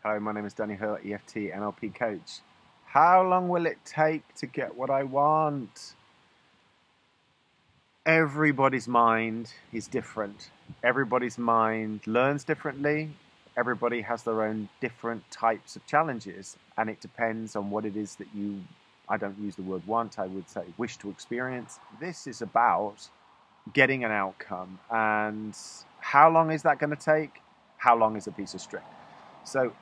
Hello, my name is Danny Hill, EFT NLP coach. How long will it take to get what I want? Everybody's mind is different. Everybody's mind learns differently. Everybody has their own different types of challenges, and it depends on what it is that you, I don't use the word want, I would say wish to experience. This is about getting an outcome, and how long is that going to take? How long is a piece of string? So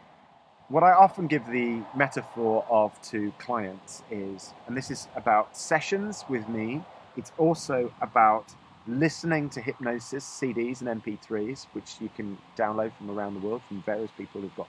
what I often give the metaphor of to clients is, and this is about sessions with me, it's also about listening to hypnosis CDs and MP3s, which you can download from around the world from various people who've got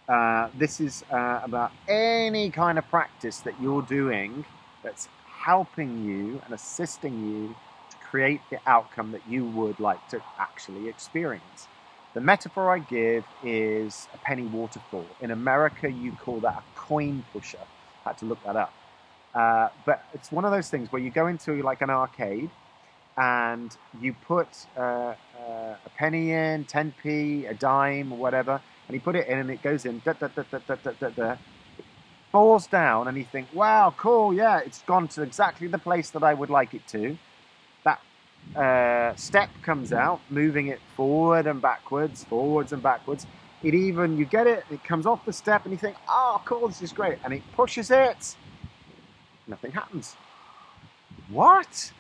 them. This is about any kind of practice that you're doing that's helping you and assisting you to create the outcome that you would like to actually experience. The metaphor I give is a penny waterfall. In America, you call that a coin pusher. I had to look that up. But it's one of those things where you go into like an arcade and you put a penny in, 10p, a dime, or whatever, and you put it in and it goes in, da, da, da, da, da, da, da, da. It falls down and you think, wow, cool, yeah, it's gone to exactly the place that I would like it to. That step comes out, moving it forwards and backwards. You get it, it comes off the step and you think, oh, cool, this is great. And it pushes it. Nothing happens. What?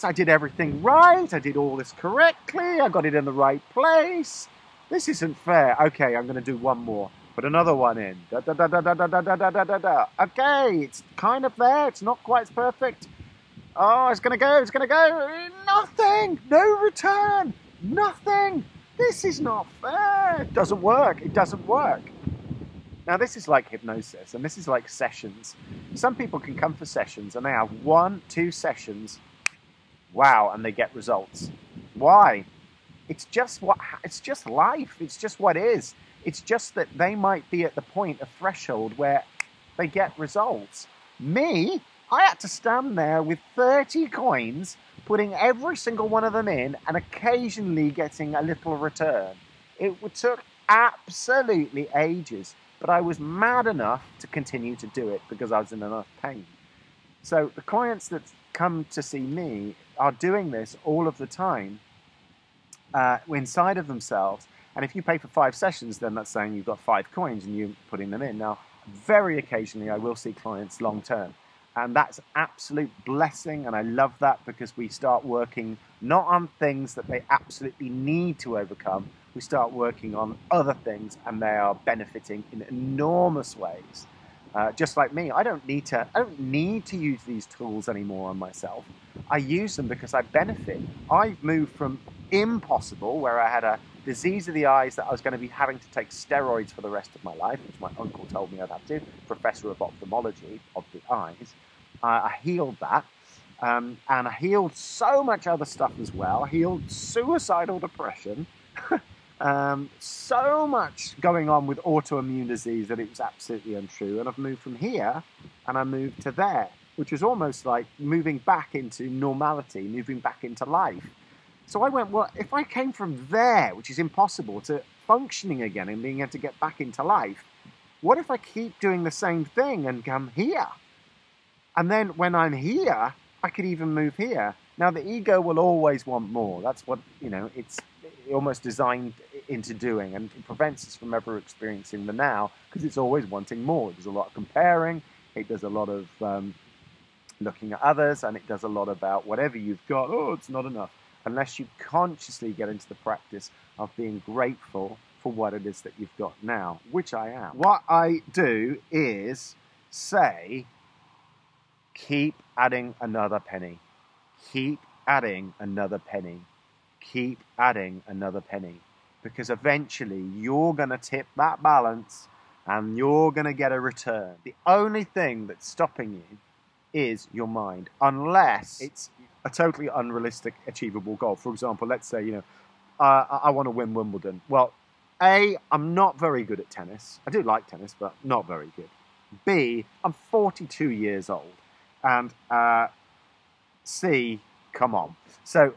I did everything right. I did all this correctly. I got it in the right place. This isn't fair. Okay, I'm going to do one more. Put another one in. Da, da, da, da, da, da, da, da, da, da, da. Okay, it's kind of there. It's not quite as perfect. Oh, it's going to go. Nothing. No return. Nothing. This is not fair. It doesn't work. Now, this is like hypnosis, and this is like sessions. Some people can come for sessions, and they have 1-2 sessions. Wow, and they get results. Why? It's just life. It's just what is. It's just that they might be at the point of threshold where they get results. Me, I had to stand there with 30 coins, putting every single one of them in and occasionally getting a little return. It took absolutely ages, but I was mad enough to continue to do it because I was in enough pain. So the clients that come to see me are doing this all of the time inside of themselves. And if you pay for 5 sessions, then that's saying you've got 5 coins and you're putting them in. Now, very occasionally I will see clients long term. And that's absolute blessing, and I love that because we start working not on things that they absolutely need to overcome. We start working on other things, and they are benefiting in enormous ways. Just like me, I don't need to use these tools anymore on myself. I use them because I benefit. I've moved from impossible, where I had a disease of the eyes that I was going to be having to take steroids for the rest of my life, which my uncle told me I'd have to, professor of ophthalmology of the eyes. I healed that, and I healed so much other stuff as well. I healed suicidal depression, so much going on with autoimmune disease that it was absolutely untrue. And I've moved from here, and I moved to there, which is almost like moving back into normality, moving back into life. So I went, well, if I came from there, which is impossible, to functioning again and being able to get back into life, what if I keep doing the same thing and come here? And then when I'm here, I could even move here. Now, the ego will always want more. That's what, it's almost designed into doing, and it prevents us from ever experiencing the now because it's always wanting more. It does a lot of comparing. It does a lot of looking at others, and it does a lot about whatever you've got. Oh, it's not enough. Unless you consciously get into the practice of being grateful for what it is that you've got now, which I am. What I do is say, keep adding another penny. Keep adding another penny. Keep adding another penny. Because eventually you're going to tip that balance and you're going to get a return. The only thing that's stopping you is your mind, unless it's a totally unrealistic, achievable goal. For example, let's say, I want to win Wimbledon. Well, A, I'm not very good at tennis. I do like tennis, but not very good. B, I'm 42 years old. And C, come on. So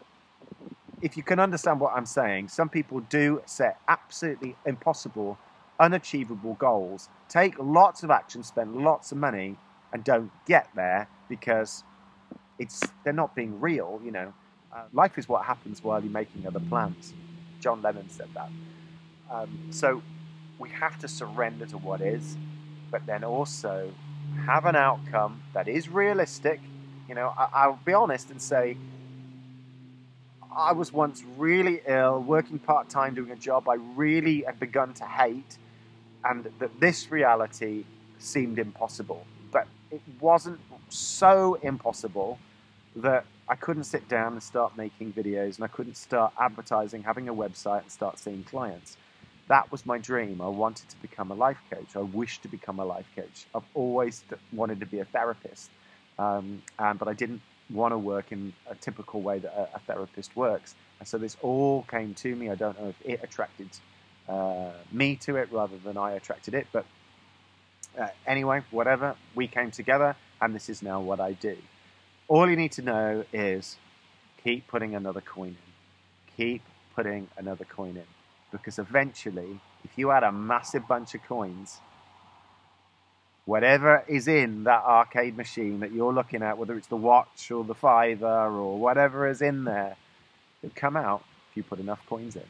if you can understand what I'm saying, some people do set absolutely impossible, unachievable goals, take lots of action, spend lots of money, and don't get there because they're not being real, you know. Life is what happens while you're making other plans. John Lennon said that. So we have to surrender to what is, but then also have an outcome that is realistic. You know, I'll be honest and say, I was once really ill, working part-time, doing a job I really had begun to hate, and that this reality seemed impossible. But it wasn't so impossible that I couldn't sit down and start making videos, and I couldn't start advertising, having a website, and start seeing clients. That was my dream. I wanted to become a life coach. I wished to become a life coach. I've always wanted to be a therapist, but I didn't want to work in a typical way that a therapist works. And so this all came to me. I don't know if it attracted me to it rather than I attracted it, but anyway, whatever, we came together, and this is now what I do. All you need to know is keep putting another coin in. Keep putting another coin in. Because eventually, if you add a massive bunch of coins, whatever is in that arcade machine that you're looking at, whether it's the watch or the fiver or whatever is in there, it'll come out if you put enough coins in.